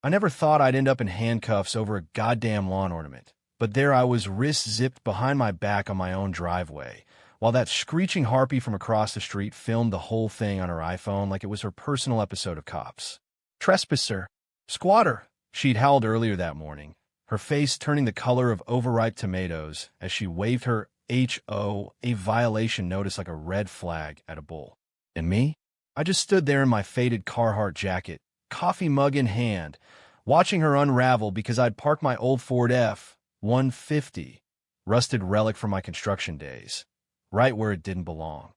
I never thought I'd end up in handcuffs over a goddamn lawn ornament, but there I was, wrists zipped behind my back on my own driveway, while that screeching harpy from across the street filmed the whole thing on her iPhone like it was her personal episode of Cops. Trespasser. Squatter, she'd howled earlier that morning, her face turning the color of overripe tomatoes as she waved her a violation notice like a red flag at a bull. And me? I just stood there in my faded Carhartt jacket, coffee mug in hand, watching her unravel because I'd parked my old Ford F-150, rusted relic from my construction days, right where it didn't belong.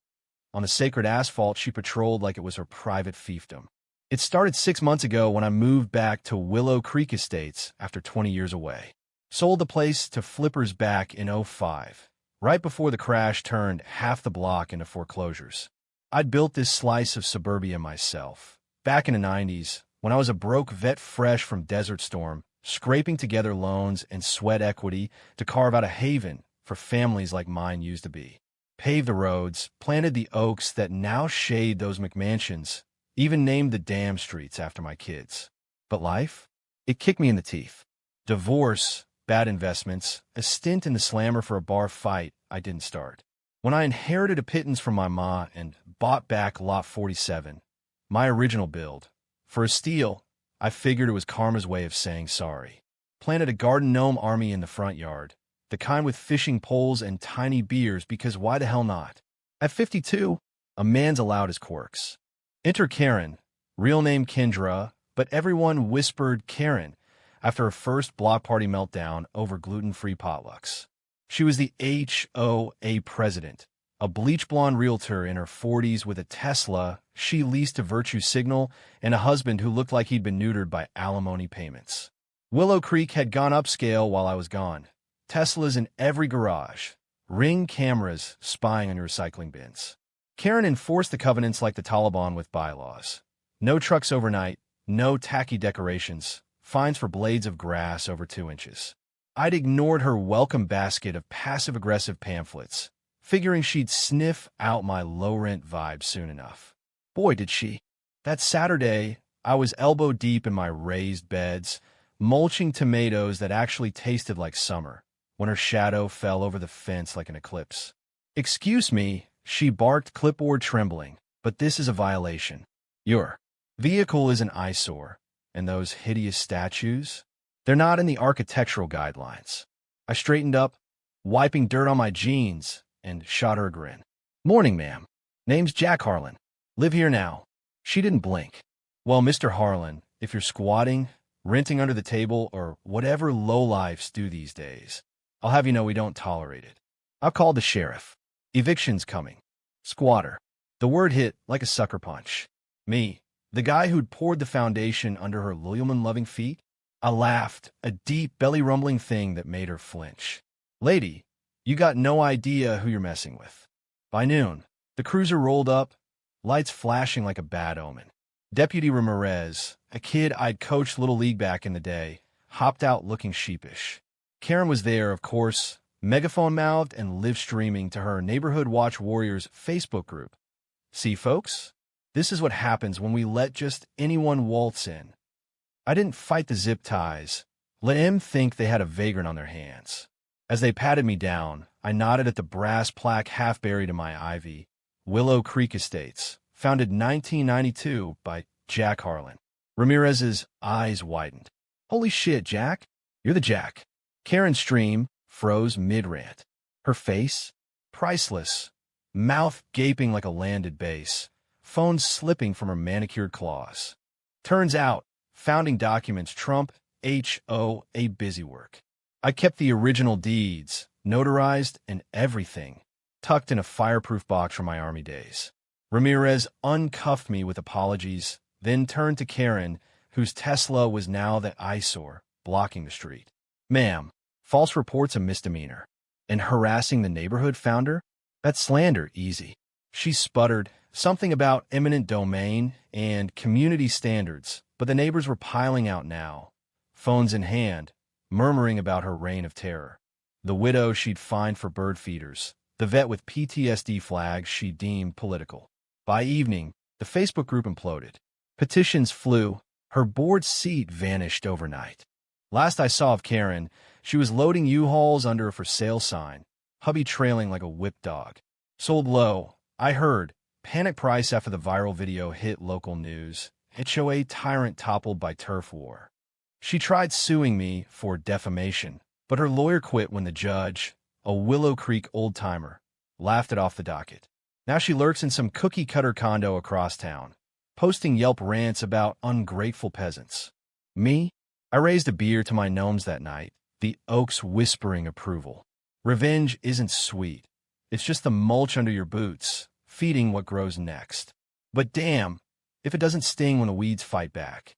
On the sacred asphalt she patrolled like it was her private fiefdom. It started 6 months ago when I moved back to Willow Creek Estates after 20 years away. Sold the place to flippers back in '05, right before the crash turned half the block into foreclosures. I'd built this slice of suburbia myself, back in the '90s, when I was a broke vet fresh from Desert Storm, scraping together loans and sweat equity to carve out a haven for families like mine used to be. Paved the roads, planted the oaks that now shade those McMansions, even named the damn streets after my kids. But life? It kicked me in the teeth. Divorce, bad investments, a stint in the slammer for a bar fight I didn't start. When I inherited a pittance from my ma and bought back Lot 47, my original build, for a steal, I figured it was karma's way of saying sorry. Planted a garden gnome army in the front yard, the kind with fishing poles and tiny beers because why the hell not? At 52, a man's allowed his quirks. Enter Karen, real name Kendra, but everyone whispered Karen after her first block party meltdown over gluten-free potlucks. She was the HOA president, a bleach blonde realtor in her 40s with a Tesla she leased to Virtue Signal and a husband who looked like he'd been neutered by alimony payments. Willow Creek had gone upscale while I was gone. Teslas in every garage, Ring cameras spying on your recycling bins. Karen enforced the covenants like the Taliban with bylaws. No trucks overnight, no tacky decorations, fines for blades of grass over 2 inches. I'd ignored her welcome basket of passive-aggressive pamphlets, figuring she'd sniff out my low-rent vibe soon enough. Boy, did she. That Saturday, I was elbow-deep in my raised beds, mulching tomatoes that actually tasted like summer, when her shadow fell over the fence like an eclipse. "Excuse me," she barked, clipboard trembling, "but this is a violation. Your vehicle is an eyesore, and those hideous statues? They're not in the architectural guidelines." I straightened up, wiping dirt on my jeans, and shot her a grin. "Morning, ma'am. Name's Jack Harlan. Live here now." She didn't blink. "Well, Mr. Harlan, if you're squatting, renting under the table, or whatever lowlifes do these days, I'll have you know we don't tolerate it. I'll call the sheriff. Eviction's coming." Squatter. The word hit like a sucker punch. Me, the guy who'd poured the foundation under her Lululemon-loving feet? I laughed, a deep, belly-rumbling thing that made her flinch. "Lady, you got no idea who you're messing with." By noon, the cruiser rolled up, lights flashing like a bad omen. Deputy Ramirez, a kid I'd coached Little League back in the day, hopped out looking sheepish. Karen was there, of course, megaphone-mouthed and live-streaming to her Neighborhood Watch Warriors Facebook group. "See, folks? This is what happens when we let just anyone waltz in." I didn't fight the zip ties. Let them think they had a vagrant on their hands. As they patted me down, I nodded at the brass plaque half buried in my ivy. Willow Creek Estates, founded 1992 by Jack Harlan. Ramirez's eyes widened. "Holy shit, Jack. You're the Jack." Karen's stream froze mid-rant. Her face, priceless, mouth gaping like a landed bass, phone slipping from her manicured claws. Turns out, founding documents trump HOA busywork. I kept the original deeds, notarized and everything, tucked in a fireproof box from my Army days. Ramirez uncuffed me with apologies, then turned to Karen, whose Tesla was now the eyesore, blocking the street. "Ma'am, false report's a misdemeanor. And harassing the neighborhood founder? That's slander, easy." She sputtered, something about eminent domain and community standards, but the neighbors were piling out now, phones in hand, murmuring about her reign of terror. The widow she'd fined for bird feeders, the vet with PTSD flags she deemed political. By evening, the Facebook group imploded. Petitions flew, Her board seat vanished overnight. Last I saw of Karen, she was loading U-Hauls under a for sale sign, hubby trailing like a whipped dog. Sold low, I heard. Panic price after the viral video hit local news. HOA tyrant toppled by turf war. She tried suing me for defamation, but her lawyer quit when the judge, a Willow Creek old-timer, laughed it off the docket. Now she lurks in some cookie-cutter condo across town, posting Yelp rants about ungrateful peasants. Me? I raised a beer to my gnomes that night, the oaks whispering approval. Revenge isn't sweet. It's just the mulch under your boots, feeding what grows next. But damn, if it doesn't sting when the weeds fight back.